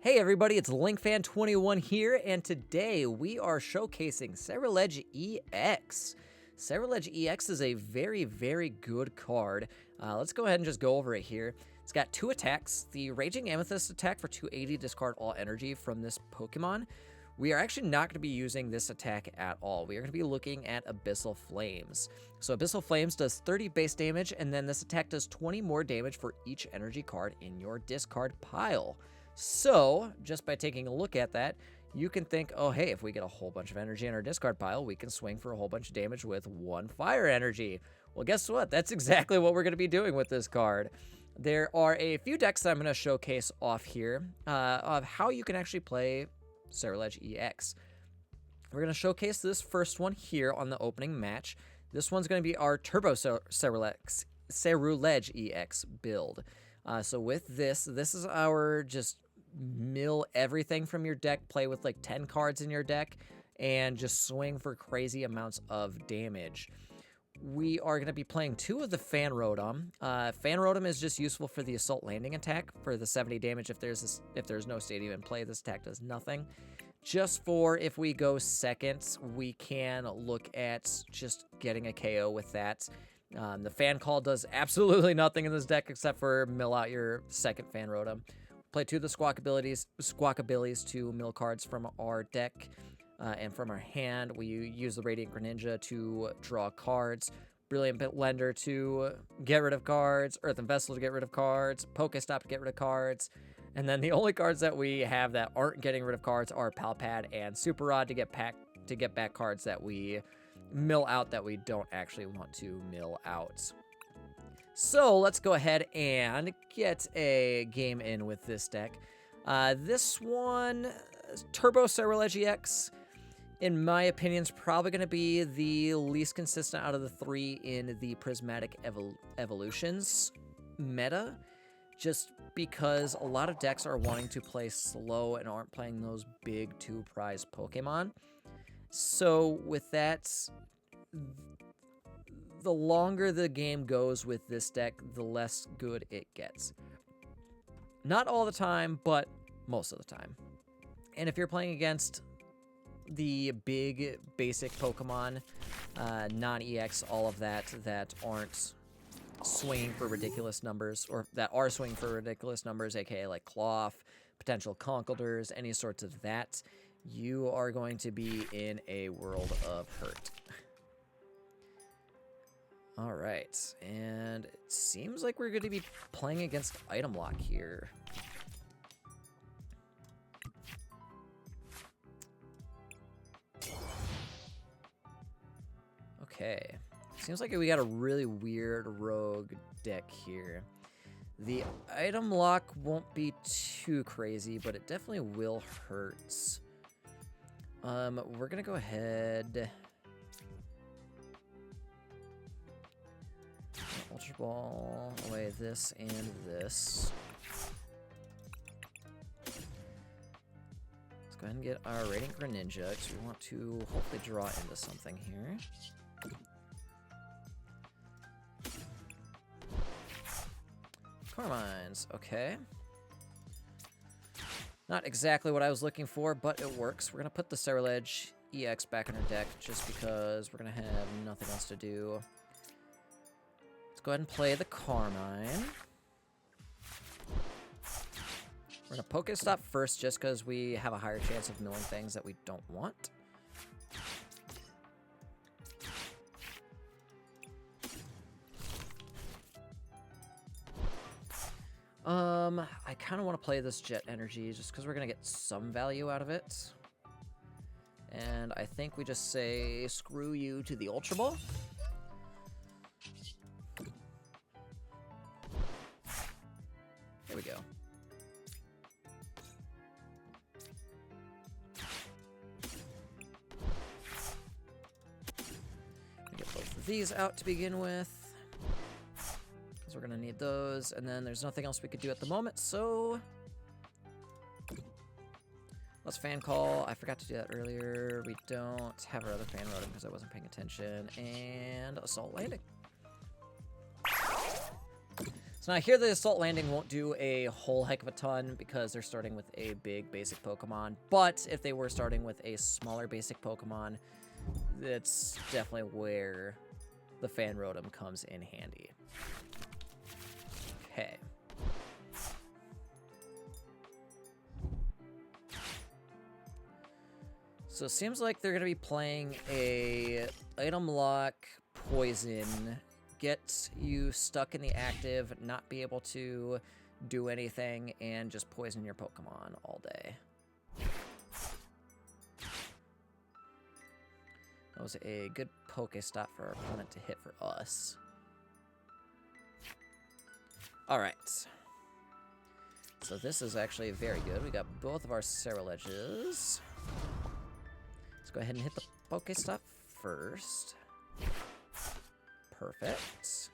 Hey everybody, it's LinkFan21 here, and today we are showcasing Ceruledge EX. Ceruledge EX is a very, very good card. Let's go ahead and just go over it here. It's got 2 attacks. The Raging Amethyst attack for 280, discard all energy from this Pokemon. We are actually not going to be using this attack at all. We are going to be looking at Abyssal Flames. So Abyssal Flames does 30 base damage, and then this attack does 20 more damage for each energy card in your discard pile. So, just by taking a look at that, you can think, oh hey, if we get a whole bunch of energy in our discard pile, we can swing for a whole bunch of damage with 1 fire energy. Well, guess what? That's exactly what we're going to be doing with this card. There are a few decks that I'm going to showcase off here of how you can actually play Ceruledge EX. We're going to showcase this first one here on the opening match. This one's going to be our Turbo Ceruledge EX build. So with this is our just mill everything from your deck, play with like 10 cards in your deck, and just swing for crazy amounts of damage. We are going to be playing 2 of the Fan Rotom. Fan Rotom is just useful for the Assault Landing attack for the 70 damage. If there's no stadium in play, this attack does nothing. Just for if we go second, we can look at just getting a KO with that. The Fan Call does absolutely nothing in this deck except for mill out your second Fan Rotom. Play 2 of the Squawkabillies to mill cards from our deck and from our hand. We use the Radiant Greninja to draw cards, Brilliant Blender to get rid of cards, Earthen Vessel to get rid of cards, Pokestop to get rid of cards, and then the only cards that we have that aren't getting rid of cards are Palpad and Super Rod to get back cards that we mill out that we don't actually want to mill out. So let's go ahead and get a game in with this deck. This one, Turbo Ceruledge EX, in my opinion, is probably going to be the least consistent out of the 3 in the Prismatic Evolutions meta, just because a lot of decks are wanting to play slow and aren't playing those big 2-prize Pokemon. So with that, the longer the game goes with this deck, the less good it gets. Not all the time, but most of the time. And if you're playing against the big basic Pokemon, non-EX, all of that aren't swinging for ridiculous numbers, or that are swinging for ridiculous numbers, aka like Cloth, potential Conkeldurs, any sorts of that, you are going to be in a world of hurt. All right, and it seems like we're going to be playing against Item Lock here. Okay, seems like we got a really weird rogue deck here. The Item Lock won't be too crazy, but it definitely will hurt. We're gonna go ahead. Ultra Ball away this and this. Let's go ahead and get our Radiant Greninja because we want to hopefully draw into something here. Carmines, okay. Not exactly what I was looking for, but it works. We're going to put the Ceruledge EX back in our deck just because we're going to have nothing else to do. Let's go ahead and play the Carmine. We're going to Pokestop first just because we have a higher chance of milling things that we don't want. I kind of want to play this Jet Energy just because we're going to get some value out of it. And I think we just say, screw you to the Ultra Ball. There we go. Get both of these out to begin with. We're going to need those, and then there's nothing else we could do at the moment, so let's Fan Call. I forgot to do that earlier. We don't have our other Fan Rotom because I wasn't paying attention, and Assault Landing. So now here the Assault Landing won't do a whole heck of a ton because they're starting with a big basic Pokemon. But if they were starting with a smaller basic Pokemon, that's definitely where the Fan Rotom comes in handy. Okay. So it seems like they're going to be playing a item lock, poison, get you stuck in the active, not be able to do anything, and just poison your Pokemon all day. That was a good Pokestop for our opponent to hit for us. Alright. So this is actually very good. We got both of our Ceruledges. Let's go ahead and hit the Pokestop first. Perfect.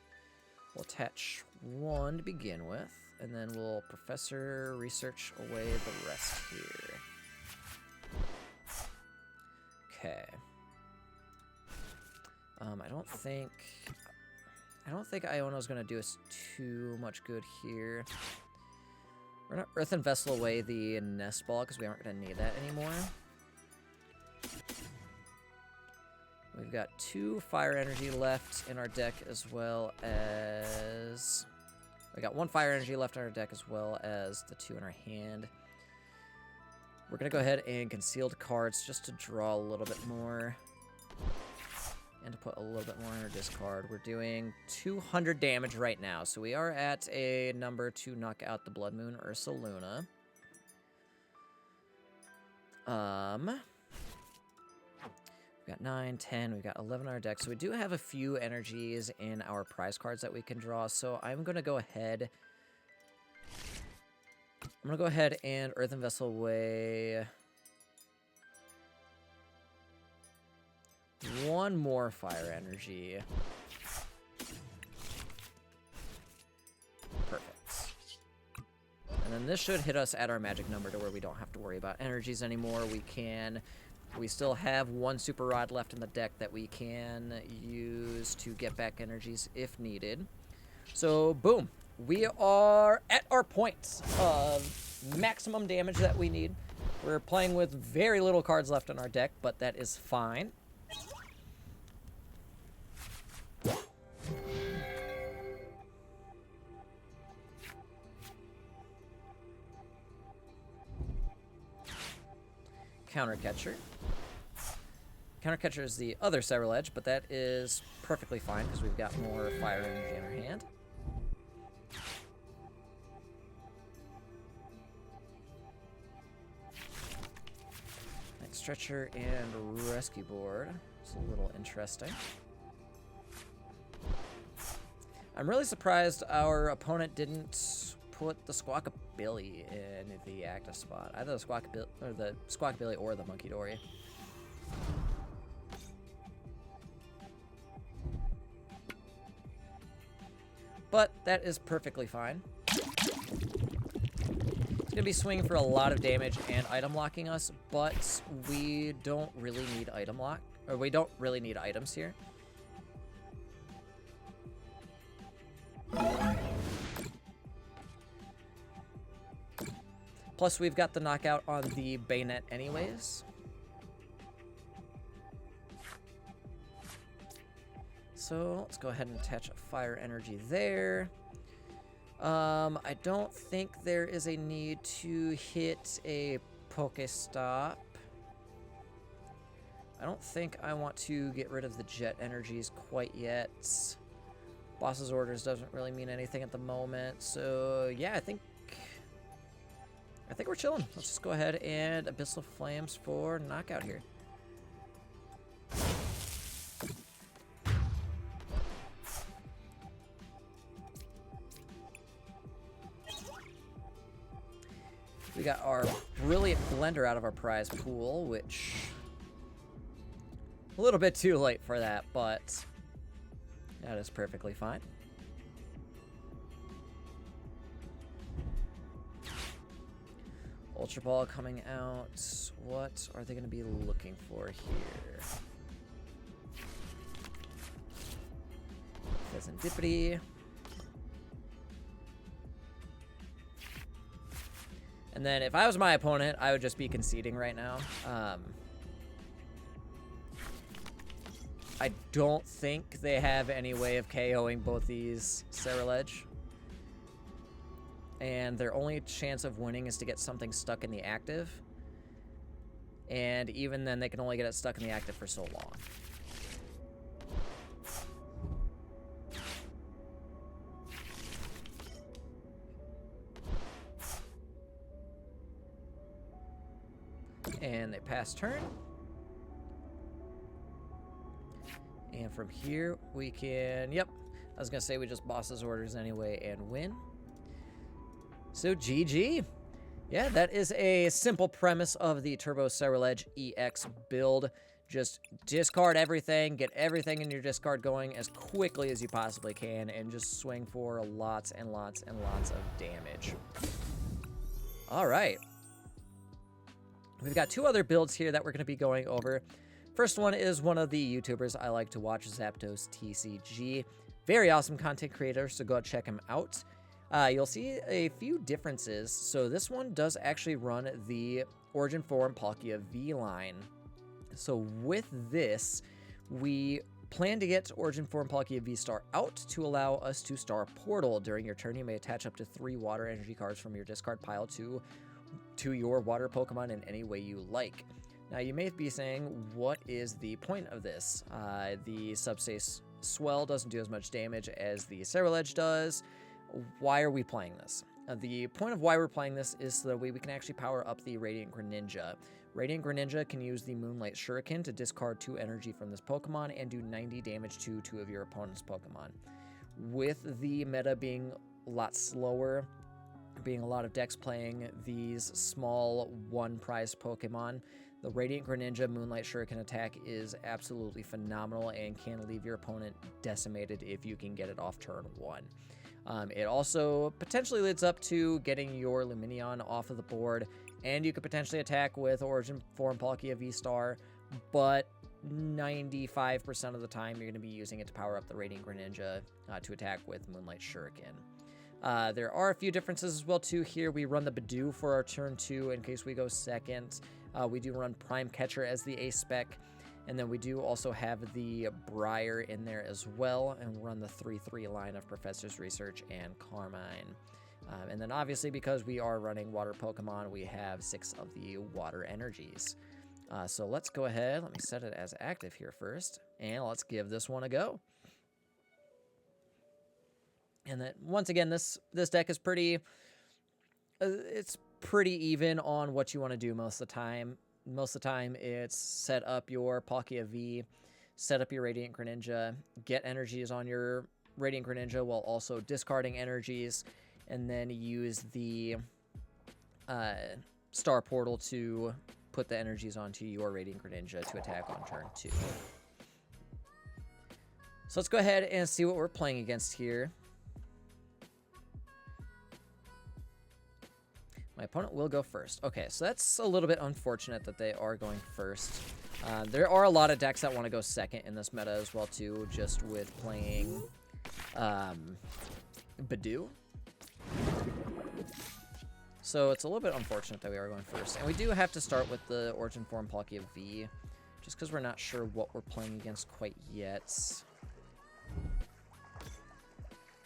We'll attach one to begin with, and then we'll Professor Research away the rest here. Okay. I don't think Iono's gonna do us too much good here. We're gonna Earthen Vessel away the Nest Ball because we aren't gonna need that anymore. We've got 2 Fire Energy left in our deck as well as... We got 1 Fire Energy left in our deck as well as the 2 in our hand. We're going to go ahead and Concealed Cards just to draw a little bit more. And to put a little bit more in our discard. We're doing 200 damage right now, so we are at a number to knock out the Blood Moon Ursaluna. We've got 9, 10, we've got 11 in our deck, so we do have a few energies in our prize cards that we can draw, so I'm going to go ahead... and Earthen Vessel away... 1 more Fire Energy. Perfect. And then this should hit us at our magic number to where we don't have to worry about energies anymore. We still have 1 Super Rod left in the deck that we can use to get back energies if needed. So, boom. We are at our points of maximum damage that we need. We're playing with very little cards left in our deck, but that is fine. Countercatcher. Countercatcher is the other Ceruledge, but that is perfectly fine because we've got more Fire Energy in our hand. Next Stretcher and Rescue Board. It's a little interesting. I'm really surprised our opponent didn't put the Squawkabilly in the active spot. Either the Squawkabilly or the Monkey Dory. But that is perfectly fine. It's gonna be swinging for a lot of damage and item locking us, but we don't really need item lock, or we don't really need items here. Plus, we've got the knockout on the Bayonet anyways. So let's go ahead and attach a Fire Energy there. I don't think there is a need to hit a Pokestop. I don't think I want to get rid of the Jet Energies quite yet. Boss's Orders doesn't really mean anything at the moment. So yeah, I think we're chilling. Let's just go ahead and Abyssal Flames for knockout here. We got our Brilliant Blender out of our prize pool, which... a little bit too late for that, but that is perfectly fine. Ultra Ball coming out. What are they going to be looking for here? Pheasantipity. And then if I was my opponent, I would just be conceding right now. I don't think they have any way of KOing both these Ceruledge. And their only chance of winning is to get something stuck in the active. And even then, they can only get it stuck in the active for so long. And they pass turn. And from here, we can... Yep, I was going to say we just boss his orders anyway and win. So, GG. Yeah, that is a simple premise of the Turbo Ceruledge EX build. Just discard everything, get everything in your discard going as quickly as you possibly can, and just swing for lots and lots and lots of damage. All right. We've got two other builds here that we're going to be going over. First one is one of the YouTubers I like to watch, Zapdos TCG. Very awesome content creator, so go check him out. You'll see a few differences. So this one does actually run the Origin 4 and Palkia V line. So with this, we plan to get Origin 4 and Palkia V-Star out to allow us to Star Portal. During your turn, you may attach up to 3 water energy cards from your discard pile to your water Pokemon in any way you like. Now, you may be saying, what is the point of this? The Subspace Swell doesn't do as much damage as the Ceruledge does. Why are we playing this? The point of why we're playing this is so that we can actually power up the Radiant Greninja. Radiant Greninja can use the Moonlight Shuriken to discard 2 energy from this Pokemon and do 90 damage to 2 of your opponent's Pokemon. With the meta being a lot slower, being a lot of decks playing these small one-prize Pokemon, the Radiant Greninja Moonlight Shuriken attack is absolutely phenomenal and can leave your opponent decimated if you can get it off turn 1. It also potentially leads up to getting your Lumineon off of the board, and you could potentially attack with Origin 4 and Palkia V-Star, but 95% of the time you're going to be using it to power up the Radiant Greninja to attack with Moonlight Shuriken. There are a few differences as well too here. We run the Bidoof for our turn 2 in case we go second. We do run Prime Catcher as the ace spec. And then we do also have the Briar in there as well, and run the 3-3 line of Professor's Research and Carmine. And then obviously, because we are running water Pokemon, we have 6 of the water energies. So let's go ahead. Let me set it as active here first, and let's give this one a go. And then once again, this deck is pretty... it's pretty even on what you want to do most of the time. Most of the time, it's set up your Palkia V, set up your Radiant Greninja, get energies on your Radiant Greninja while also discarding energies, and then use the Star Portal to put the energies onto your Radiant Greninja to attack on turn 2. So let's go ahead and see what we're playing against here. My opponent will go first. Okay, so that's a little bit unfortunate that they are going first. There are a lot of decks that want to go second in this meta as well, too, just with playing Bidoof. So it's a little bit unfortunate that we are going first. And we do have to start with the Origin 4 and Palkia V, just because we're not sure what we're playing against quite yet.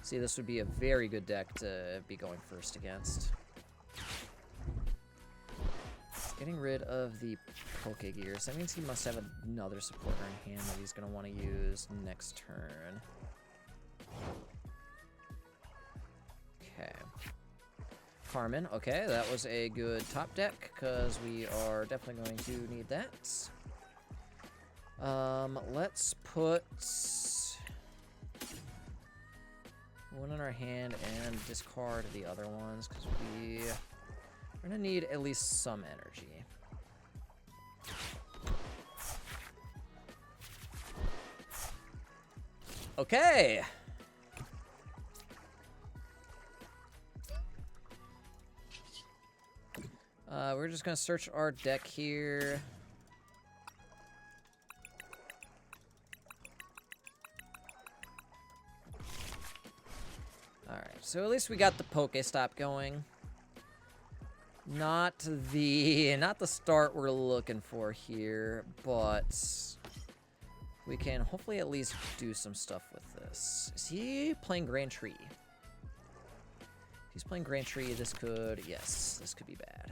See, this would be a very good deck to be going first against. Getting rid of the Pokegears. That means he must have another supporter in hand that he's going to want to use next turn. Okay. Carmen. Okay, that was a good top deck, because we are definitely going to need that. Let's put one in our hand and discard the other ones, because we're going to need at least some energy. Okay. We're just going to search our deck here. Alright, so at least we got the Pokestop going. Not the start we're looking for here, but we can hopefully at least do some stuff with this. Is he playing Grand Tree? If he's playing Grand Tree, this could, yes, this could be bad.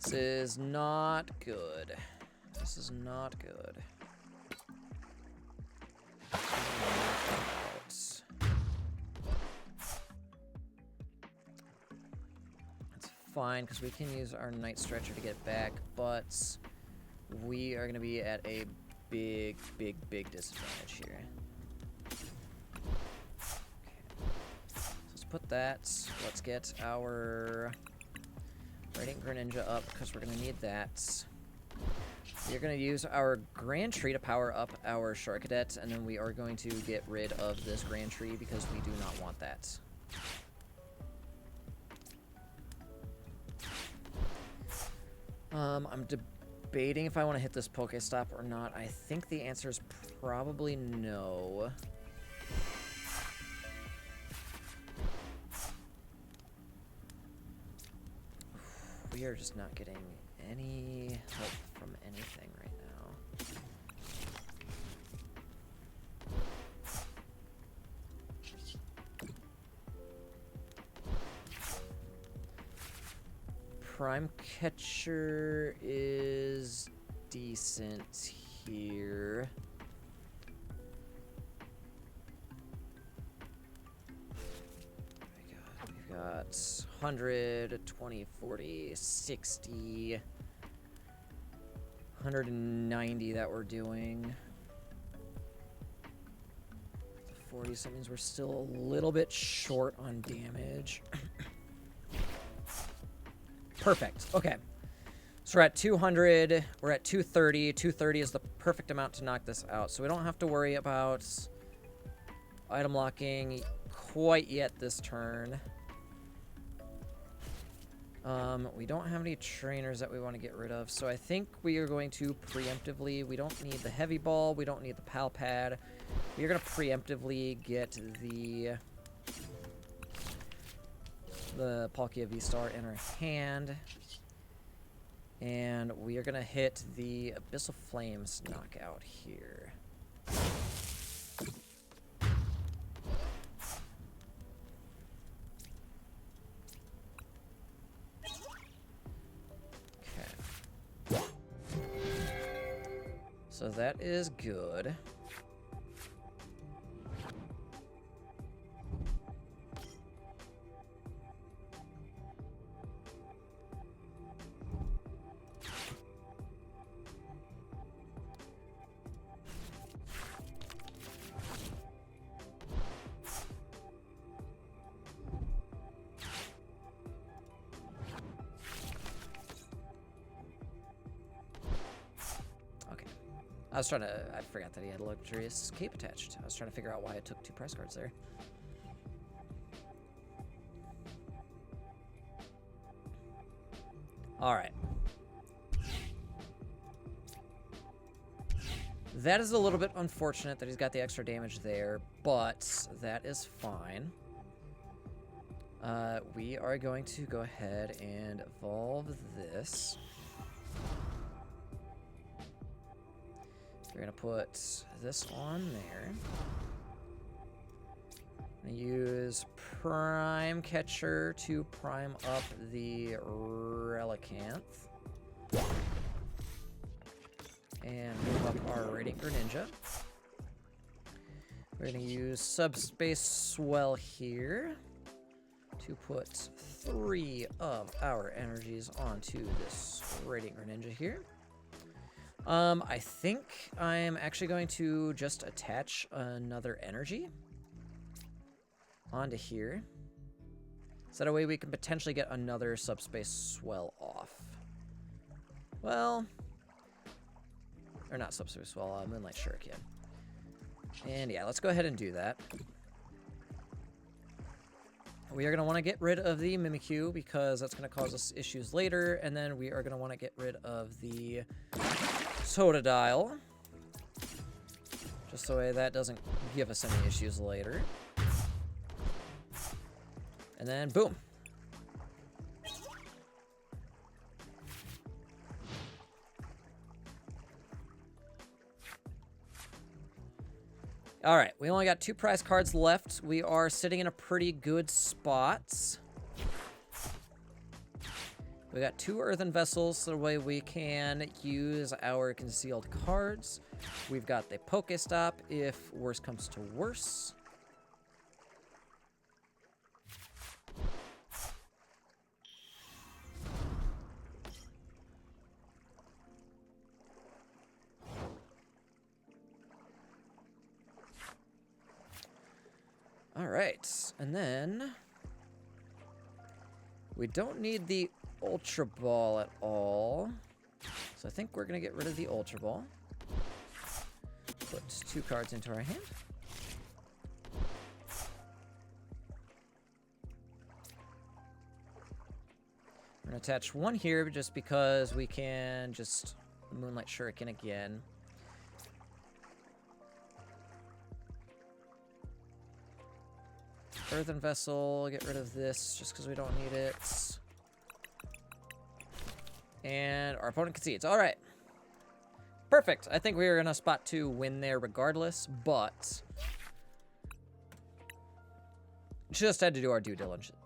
This is not good. This is not good. That's fine, because we can use our Night Stretcher to get back, but we are going to be at a big disadvantage here. Okay. So let's put that. Let's get our Radiant Greninja up, because we're going to need that. We're going to use our Grand Tree to power up our Charcadet, and then we are going to get rid of this Grand Tree because we do not want that. I'm debating if I want to hit this Pokestop or not. I think the answer is probably no. We are just not getting any help from anything right now. Prime Catcher is decent here. We've got 100, 20, 40, 60, 190 that we're doing. 40, so that means we're still a little bit short on damage. Perfect. Okay. So we're at 200. We're at 230. 230 is the perfect amount to knock this out. So we don't have to worry about item locking quite yet this turn. We don't have any trainers that we want to get rid of. So I think we are going to preemptively. We don't need the heavy ball. We don't need the pal pad. We are going to preemptively get the Palkia V-Star in our hand. And we are going to hit the Abyssal Flames knockout here. Okay. So that is good. I forgot that he had a luxurious cape attached. I was trying to figure out why I took 2 price cards there. Alright. That is a little bit unfortunate that he's got the extra damage there, but that is fine. We are going to go ahead and evolve this. We're going to put this on there. I'm going to use Prime Catcher to prime up the Relicanth. And move up our Radiant Greninja. We're going to use Subspace Swell here to put 3 of our energies onto this Radiant Greninja here. I think I'm actually going to just attach another energy onto here. So that way we can potentially get another Subspace Swell off. Well, or not Subspace Swell, Moonlight Shuriken. And yeah, let's go ahead and do that. We are going to want to get rid of the Mimikyu because that's going to cause us issues later. And then we are going to want to get rid of the Totodile. Just so that doesn't give us any issues later. And then boom. All right, we only got 2 prize cards left. We are sitting in a pretty good spot. We got 2 earthen vessels, so the way we can use our concealed cards. We've got the Pokestop if worse comes to worse. All right, and then we don't need the Ultra Ball at all, so I think we're gonna get rid of the Ultra Ball. Put 2 cards into our hand. We're gonna attach 1 here just because we can just Moonlight Shuriken again. Earthen Vessel, get rid of this just because we don't need it. And our opponent concedes. All right. Perfect. I think we were going to spot 2 win there regardless, but just had to do our due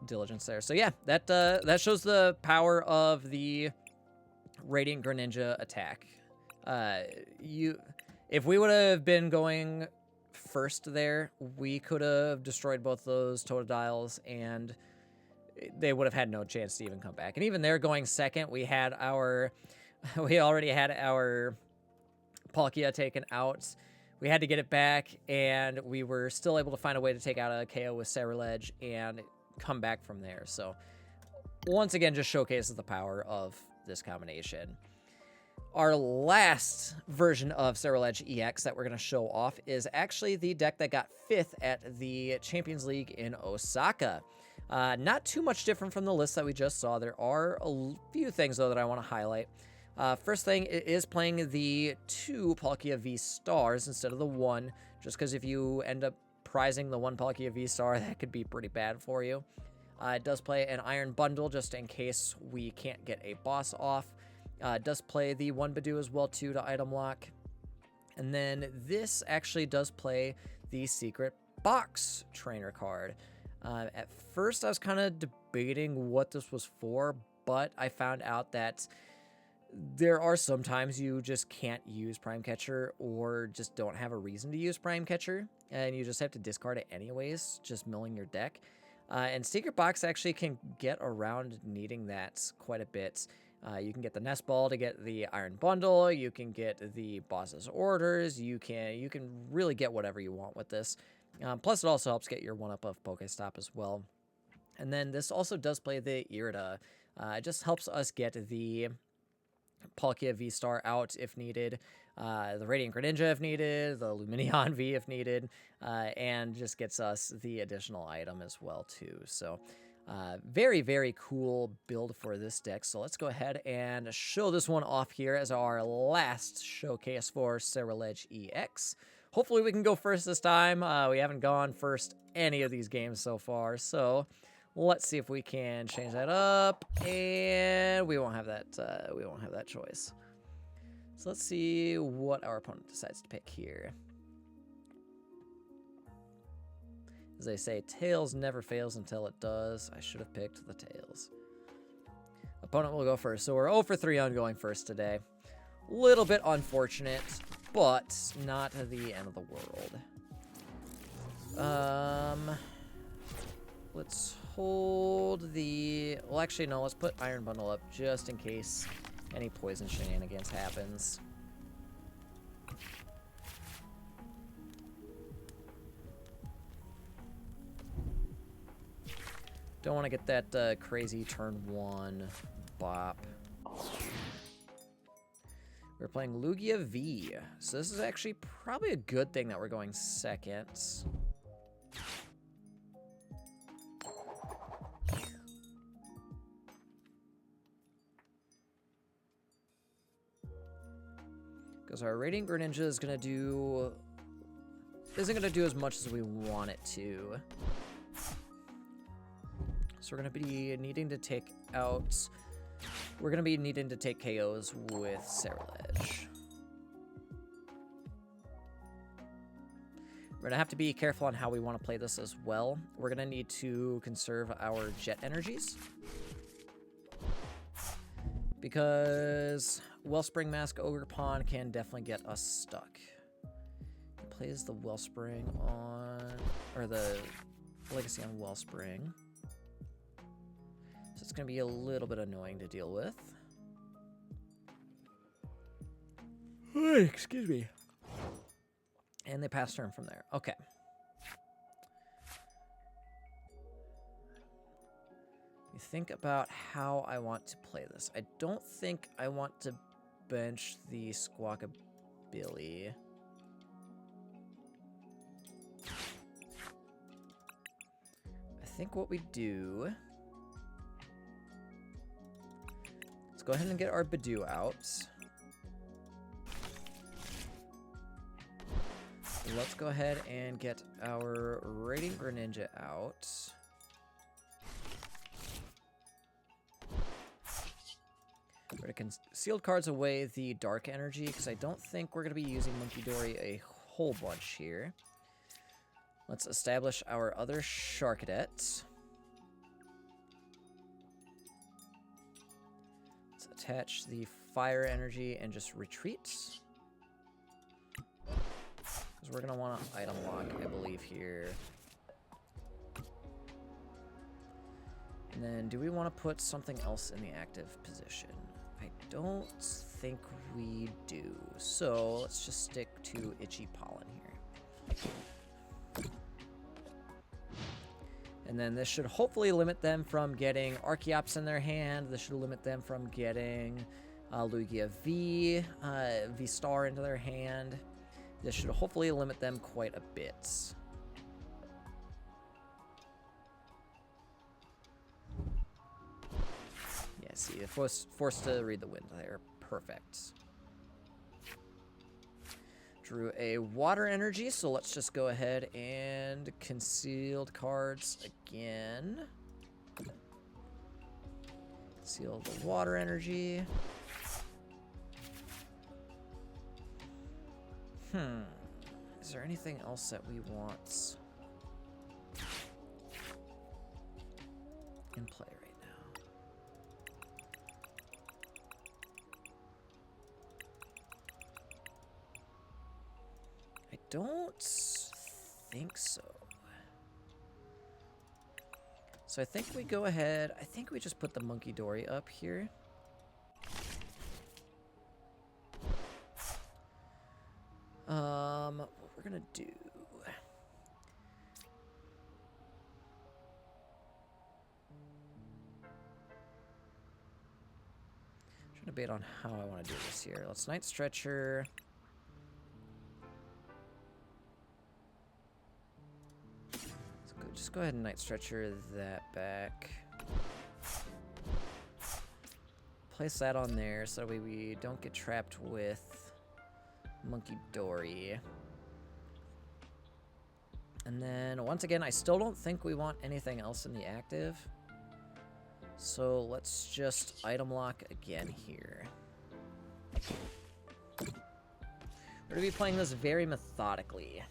diligence there. So yeah, that shows the power of the Radiant Greninja attack. If we would have been going first there, we could have destroyed both those Totodiles and they would have had no chance to even come back. And even there going second, we already had our Palkia taken out. We had to get it back, and we were still able to find a way to take out a KO with Ceruledge and come back from there. So once again, just showcases the power of this combination. Our last version of Ceruledge EX that we're going to show off is actually the deck that got 5th at the Champions League in Osaka. Not too much different from the list that we just saw. There are a few things, though, that I want to highlight. First thing is playing the 2 Palkia V-Stars instead of the 1, just because if you end up prizing the 1 Palkia V-Star, that could be pretty bad for you. It does play an Iron Bundle just in case we can't get a boss off. It does play the 1 Badoo as well, too, to item lock. And then this actually does play the Secret Box Trainer card. At first, I was kind of debating what this was for, but I found out that there are some times you just can't use Prime Catcher or just don't have a reason to use Prime Catcher, and you just have to discard it anyways, just milling your deck. And Secret Box actually can get around needing that quite a bit. You can get the Nest Ball to get the Iron Bundle, you can get the Boss's Orders, you can really get whatever you want with this. Plus, it also helps get your 1-up of Pokestop as well. And then this also does play the Irida. It just helps us get the Palkia V-Star out if needed, the Radiant Greninja if needed, the Lumineon V if needed, and just gets us the additional item as well, too. So, very, very cool build for this deck. So let's go ahead and show this one off here as our last showcase for Ceruledge EX. Hopefully we can go first this time. We haven't gone first any of these games so far, so let's see if we can change that up, and we won't have that choice. So let's see what our opponent decides to pick here. As they say, Tails never fails until it does. I should have picked the Tails. Opponent will go first, so we're 0 for 3 on going first today. Little bit unfortunate, but not the end of the world. Let's hold the... Well, actually, no. Let's put Iron Bundle up just in case any poison shenanigans happens. Don't want to get that crazy turn 1 bop. We're playing Lugia V. So this is actually probably a good thing that we're going second. Because our Radiant Greninja is going to do... isn't going to do as much as we want it to. So we're going to be needing to take out... we're going to be needing to take KOs with Ceruledge. We're going to have to be careful on how we want to play this as well. We're going to need to conserve our jet energies. Because Wellspring Mask Ogerpon can definitely get us stuck. He plays the Wellspring on... or the Legacy on Wellspring. So it's going to be a little bit annoying to deal with. Excuse me. And they pass turn from there. Okay. You think about how I want to play this. I don't think I want to bench the Squawkabilly. I think what we do... let's go ahead and get our Badoo out. Let's go ahead and get our Radiant Greninja out. We're going to concealed cards away the dark energy because I don't think we're going to be using Monkey Dory a whole bunch here. Let's establish our other Sharkadet. Let's attach the fire energy and just retreat. Because we're going to want to item lock, I believe, here. And then do we want to put something else in the active position? I don't think we do. So let's just stick to Itchy Pollen here. And then this should hopefully limit them from getting Archeops in their hand. This should limit them from getting Lugia V, V-Star into their hand. This should hopefully limit them quite a bit. Yeah, see, forced to read the wind there. Perfect. Drew a water energy, so let's just go ahead and concealed cards again. Conceal the water energy. Is there anything else that we want in play right now? I don't think so. So I think we go ahead, I think we just put the Monkey Dory up here. What we're gonna do... trying to debate on how I want to do this here. Let's Night Stretcher. Just go ahead and Night Stretcher that back. Place that on there so that way we don't get trapped with Monkey Dory. And then, once again, I still don't think we want anything else in the active. So let's just item lock again here. We're going to be playing this very methodically.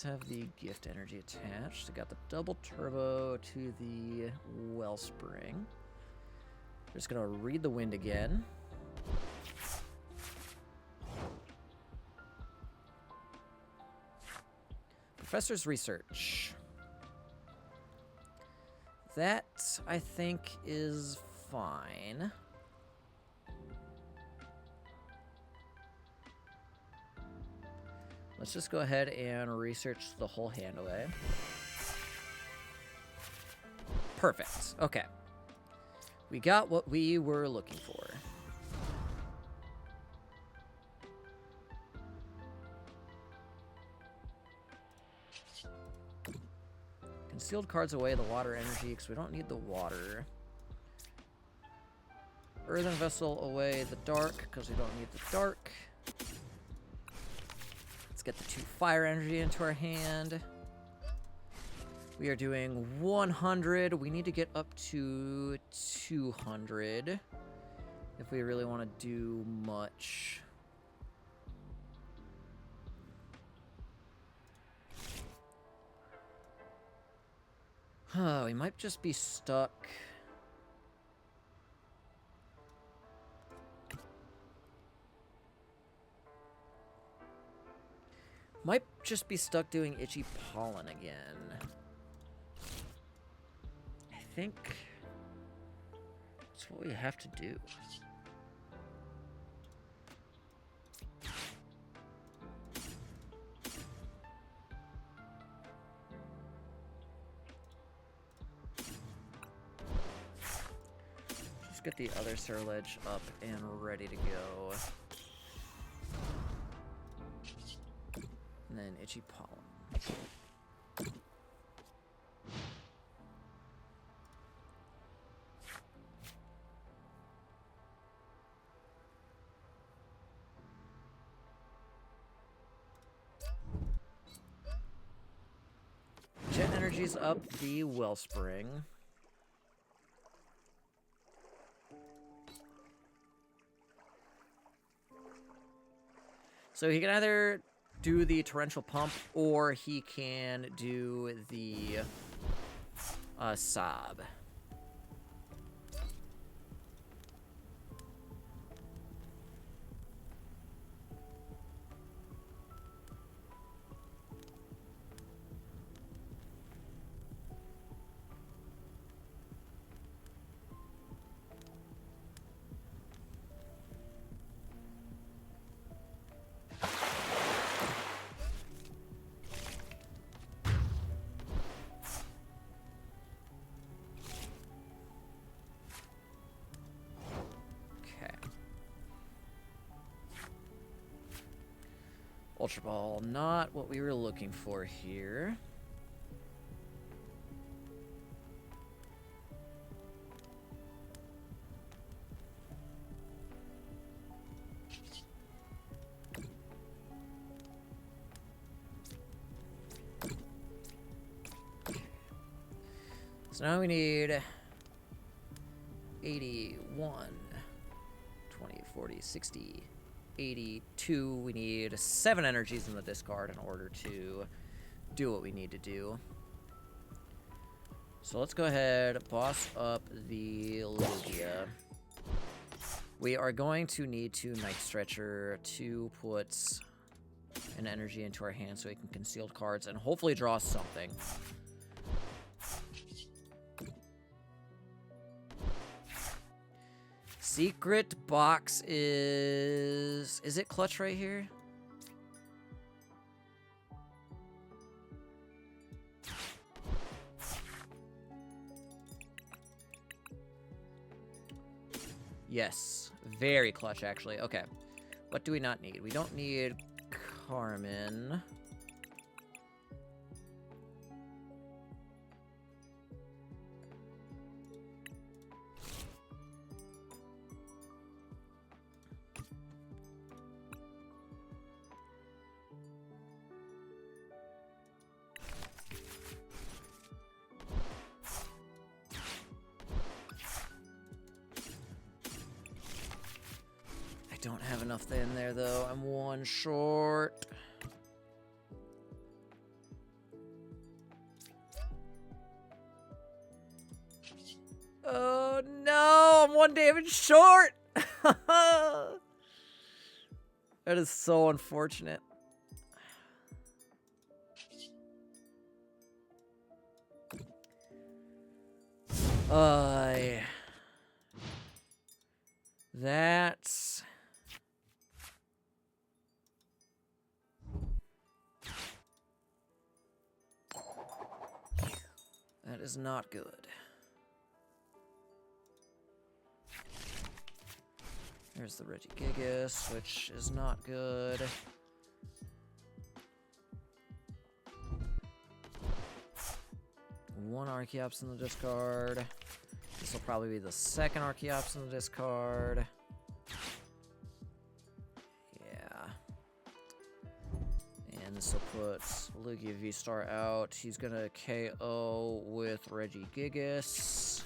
Have the gift energy attached. I got the double turbo to the Wellspring. Just gonna read the wind again. Professor's Research. That, I think, is fine. Let's just go ahead and research the whole hand away. Perfect. Okay. We got what we were looking for. Concealed cards away the water energy because we don't need the water. Earthen vessel away the dark because we don't need the dark. Let's get the 2 fire energy into our hand. We are doing 100. We need to get up to 200 if we really want to do much. We might just be stuck. Might just be stuck doing Itchy Pollen again. I think that's what we have to do. Just get the other Ceruledge up and ready to go. And then Itchy Pollen. Jet Energy's up the Wellspring. So he can either do the Torrential Pump, or he can do the Sob. Ultra Ball, not what we were looking for here. So now we need 81, 20, 40, 60, 82. We need 7 energies in the discard in order to do what we need to do. So let's go ahead, boss up the Lugia. We are going to need to Night Stretcher to put an energy into our hand so we can conceal cards and hopefully draw something. Secret box is it clutch right here? Yes, very clutch actually. Okay, what do we not need? We don't need Carmen. Don't have enough in there though. I'm 1 short. Oh no, I'm 1 damage short. That is so unfortunate. That's That is not good. There's the Regigigas, which is not good. One Archeops in the discard. This will probably be the second Archeops in the discard. Yeah. And this will put Lugia V-Star out. He's gonna KO with Regigigas.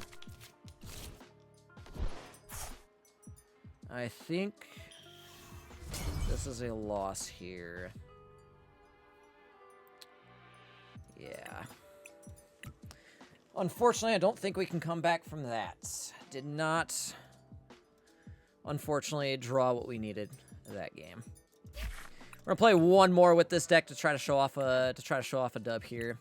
I think this is a loss here. Yeah. Unfortunately, I don't think we can come back from that. Did not, unfortunately, draw what we needed that game. We're gonna play one more with this deck to try to show off a dub here.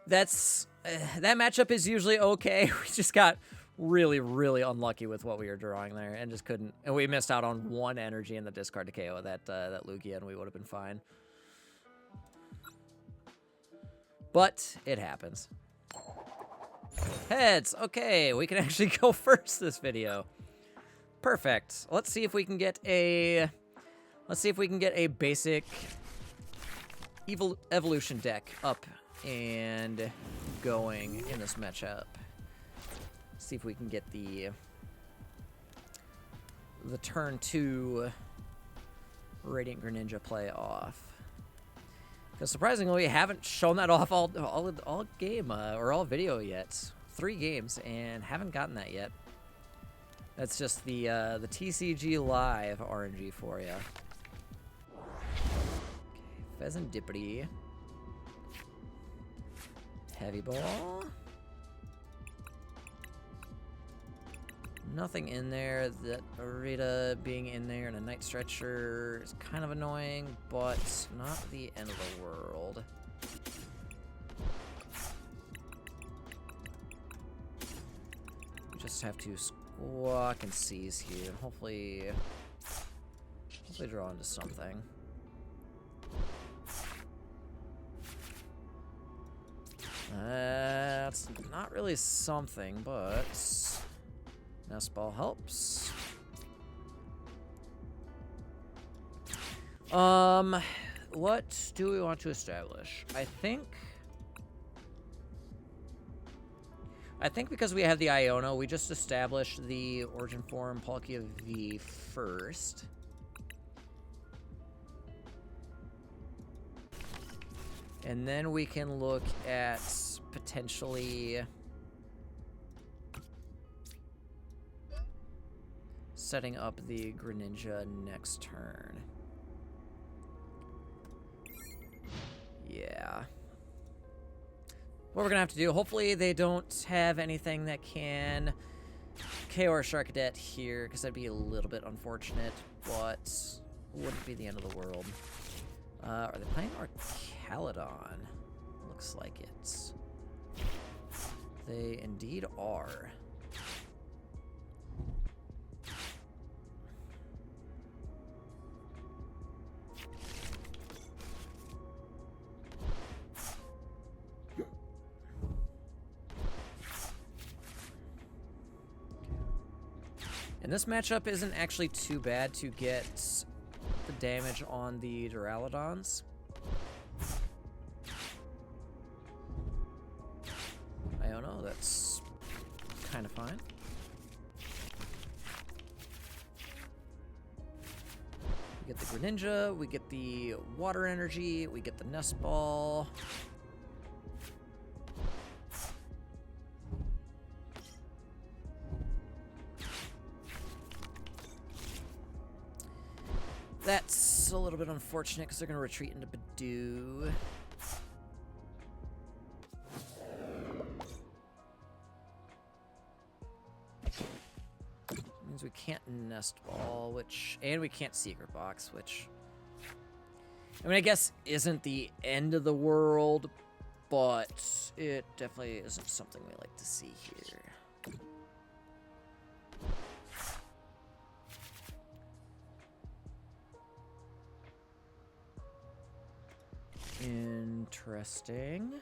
That matchup is usually okay. We just got really, really unlucky with what we were drawing there, and just couldn't. And we missed out on one energy in the discard to KO that Lugia, and we would have been fine. But it happens. Heads. Okay, we can actually go first this video. Perfect. Let's see if we can get a basic evolution deck up and going in this matchup. See if we can get the turn 2 Radiant Greninja play off. Because surprisingly, we haven't shown that off all game or all video yet. 3 games and haven't gotten that yet. That's just the TCG Live RNG for you. Okay, Pheasantipity. Heavy Ball. Nothing in there. That Arita being in there and a Night Stretcher is kind of annoying, but not the end of the world. We just have to squawk and seize here, and hopefully draw into something. That's not really something, but Nest Ball helps. What do we want to establish? I think because we have the Iono, we just establish the Origin Form Palkia V first. And then we can look at potentially setting up the Greninja next turn. Yeah. What we're gonna have to do, hopefully they don't have anything that can KO our Sharkadet here, because that'd be a little bit unfortunate, but wouldn't be the end of the world. Are they playing Archaludon? Looks like it. They indeed are. And this matchup isn't actually too bad to get the damage on the Duraludons. I don't know, that's kind of fine. We get the Greninja, we get the Water Energy, we get the Nest Ball. That's a little bit unfortunate because they're going to retreat into Badoo. Means we can't Nest Ball, and we can't Secret Box, which, I mean, I guess isn't the end of the world, but it definitely isn't something we like to see here. Interesting.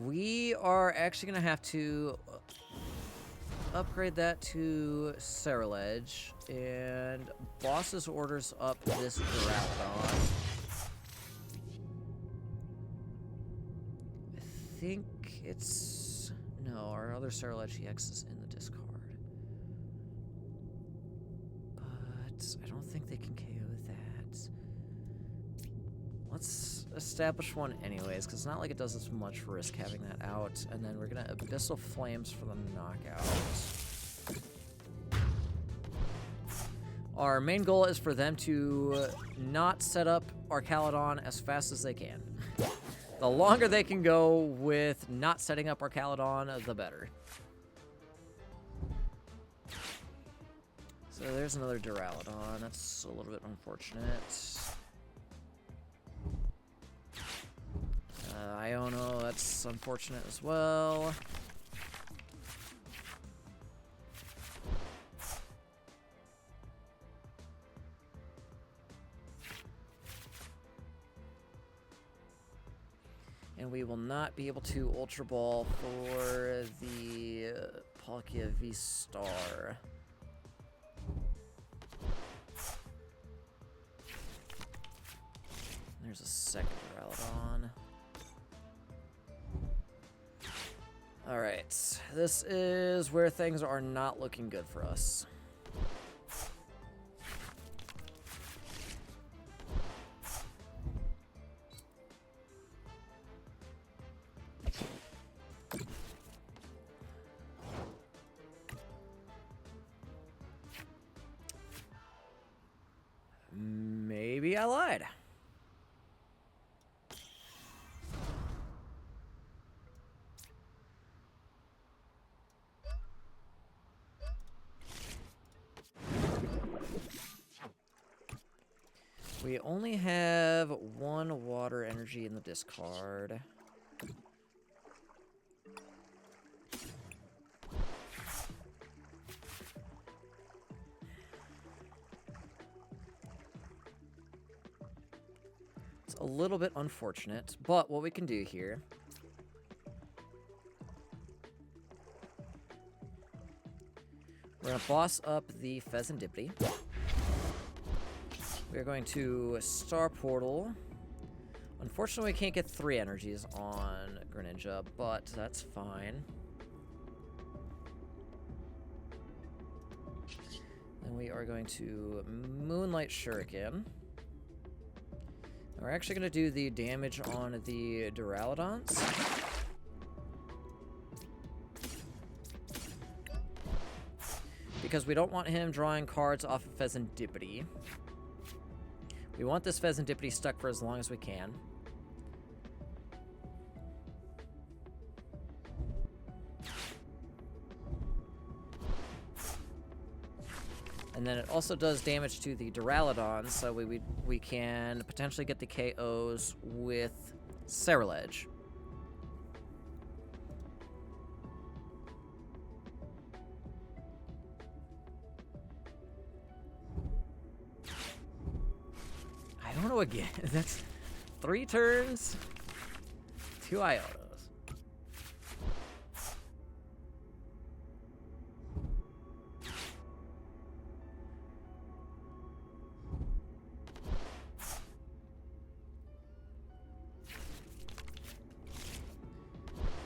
We are actually going to have to upgrade that to Ceruledge, and boss's orders up this Duraludon. I think it's... No, our other Ceruledge EX is in the discard. But I don't think they can KO that. Let's establish one anyways, because it's not like it does us much risk having that out. And then we're going to Abyssal Flames for the knockout. Our main goal is for them to not set up Archaludon as fast as they can. The longer they can go with not setting up Archaludon, the better. So there's another Duraludon. That's a little bit unfortunate. Iono, that's unfortunate as well. And we will not be able to Ultra Ball for the Palkia V-Star. There's a second Duraludon. Alright, this is where things are not looking good for us. Maybe I lied. We only have one water energy in the discard. It's a little bit unfortunate, but what we can do here... We're going to boss up the Pheasantipity. We're going to Star Portal. Unfortunately, we can't get 3 energies on Greninja, but that's fine. Then we are going to Moonlight Shuriken. And we're actually going to do the damage on the Duraludons. Because we don't want him drawing cards off of Pheasantipity. We want this Pheasantipity stuck for as long as we can. And then it also does damage to the Duraludon, so we can potentially get the KOs with Ceruledge. I don't know again. That's 3 turns, 2 Ionos.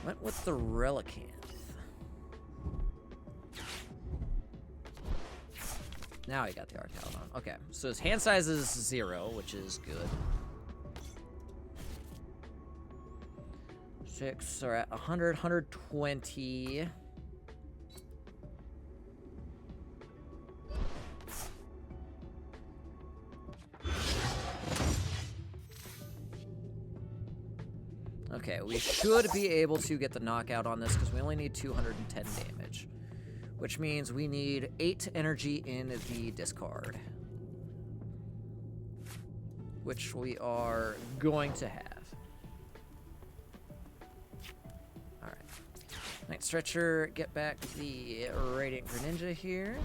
Went with the Relicanth. Now I got the Archaludon. Okay, so his hand size is 0, which is good. 6 are at 100, 120. Okay, we should be able to get the knockout on this because we only need 210 damage. Which means we need 8 energy in the discard. Which we are going to have. Alright. Night Stretcher, get back the Radiant Greninja here.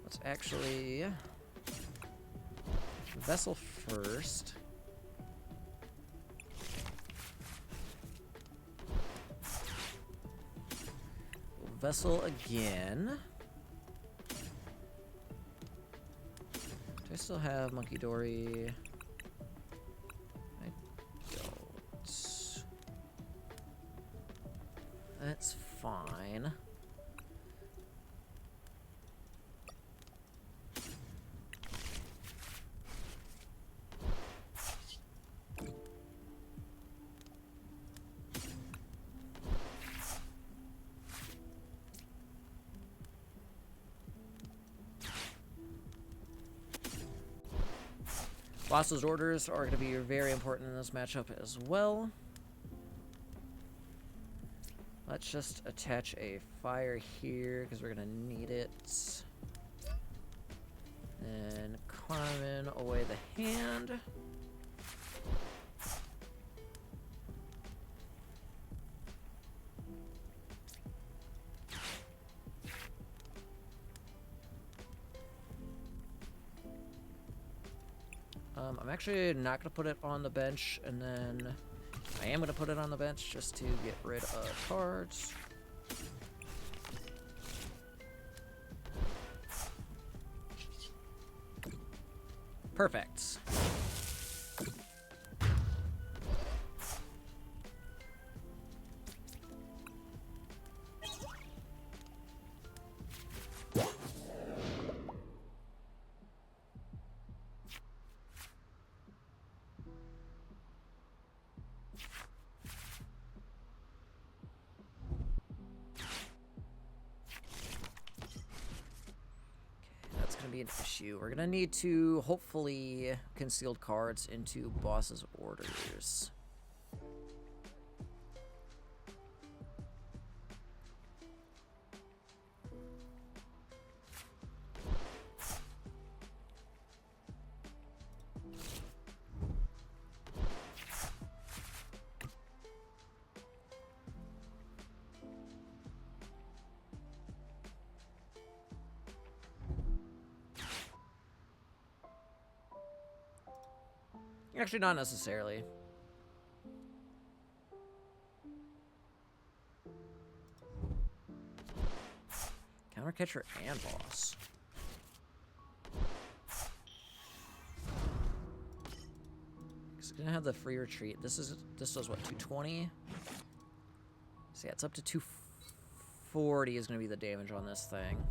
Let's actually... Vessel first. Vessel again. Do I still have Monkey Dory? I don't. That's fine. Boss's orders are going to be very important in this matchup as well. Let's just attach a fire here because we're going to need it. And Carmen away the hand. I'm actually not going to put it on the bench, and then I am going to put it on the bench just to get rid of cards. Perfect. Be an issue. We're gonna need to hopefully concealed cards into boss's orders. Actually, not necessarily. Counter catcher and boss. It's gonna have the free retreat. This does what, 220? So yeah, it's up to 240 is gonna be the damage on this thing.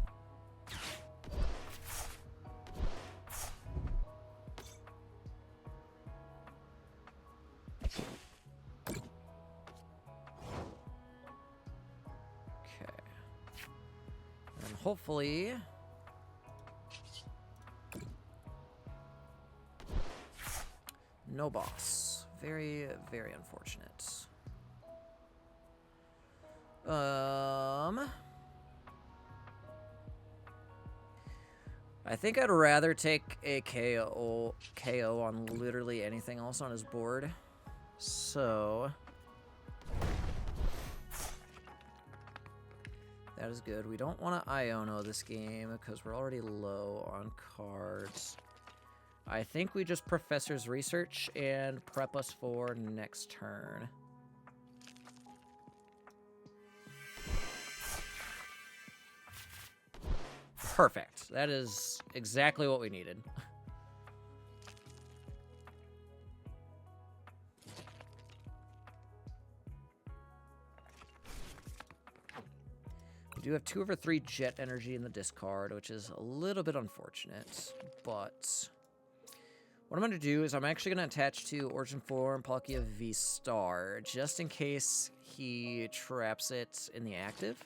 Hopefully, no boss. Very, very unfortunate. I think I'd rather take a KO on literally anything else on his board. So that is good. We don't want to Iono this game because we're already low on cards. I think we just Professor's Research and prep us for next turn. Perfect. That is exactly what we needed. We do have 2 over 3 jet energy in the discard, which is a little bit unfortunate, but what I'm going to do is I'm actually going to attach to Origin Form Palkia V-Star, just in case he traps it in the active.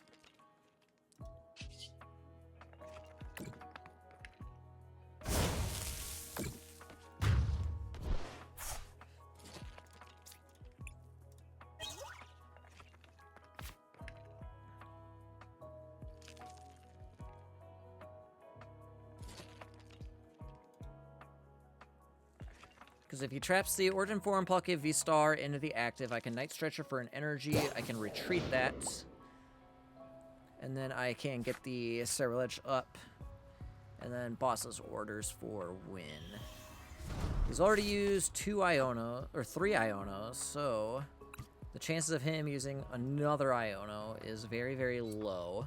Because if he traps the Origin Form Palkia V-Star into the active, I can Night Stretcher for an energy, I can retreat that, and then I can get the Ceruledge up, and then boss's orders for win. He's already used 2 Iono, or 3 Ionos, so the chances of him using another Iono is very, very low.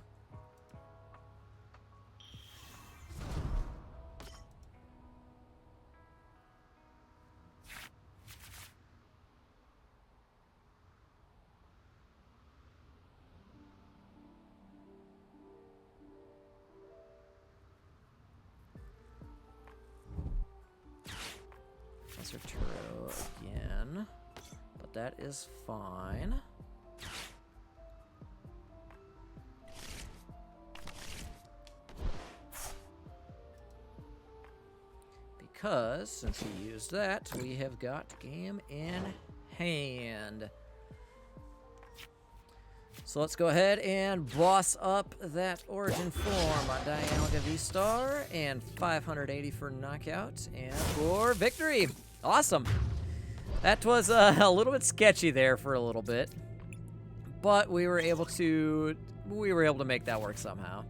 Turo again, but that is fine. Because since he used that, we have got game in hand. So let's go ahead and boss up that Origin form on Dialga V-Star, and 580 for knockout and for victory. Awesome. That was a little bit sketchy there for a little bit, but we were able to make that work somehow.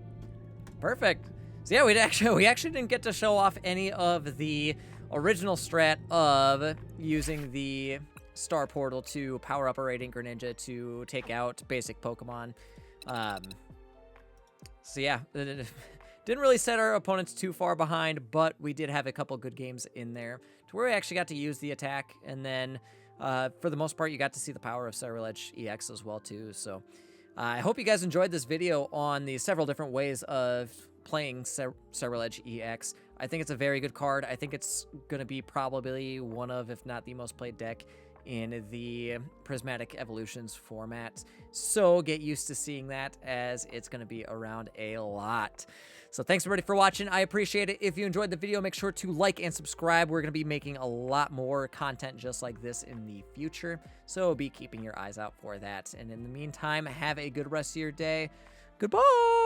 Perfect. So yeah, we actually didn't get to show off any of the original strat of using the Star Portal to power up a Radiant Greninja to take out basic Pokemon. So yeah, didn't really set our opponents too far behind, but we did have a couple good games in there to where we actually got to use the attack, and then for the most part, you got to see the power of Ceruledge EX as well too. So I hope you guys enjoyed this video on the several different ways of playing Ceruledge EX. I think it's a very good card. I think it's going to be probably one of, if not the most played deck in the Prismatic Evolutions format. So get used to seeing that, as it's going to be around a lot. So thanks everybody for watching. I appreciate it. If you enjoyed the video, make sure to like and subscribe. We're going to be making a lot more content just like this in the future. So be keeping your eyes out for that. And in the meantime, have a good rest of your day. Goodbye.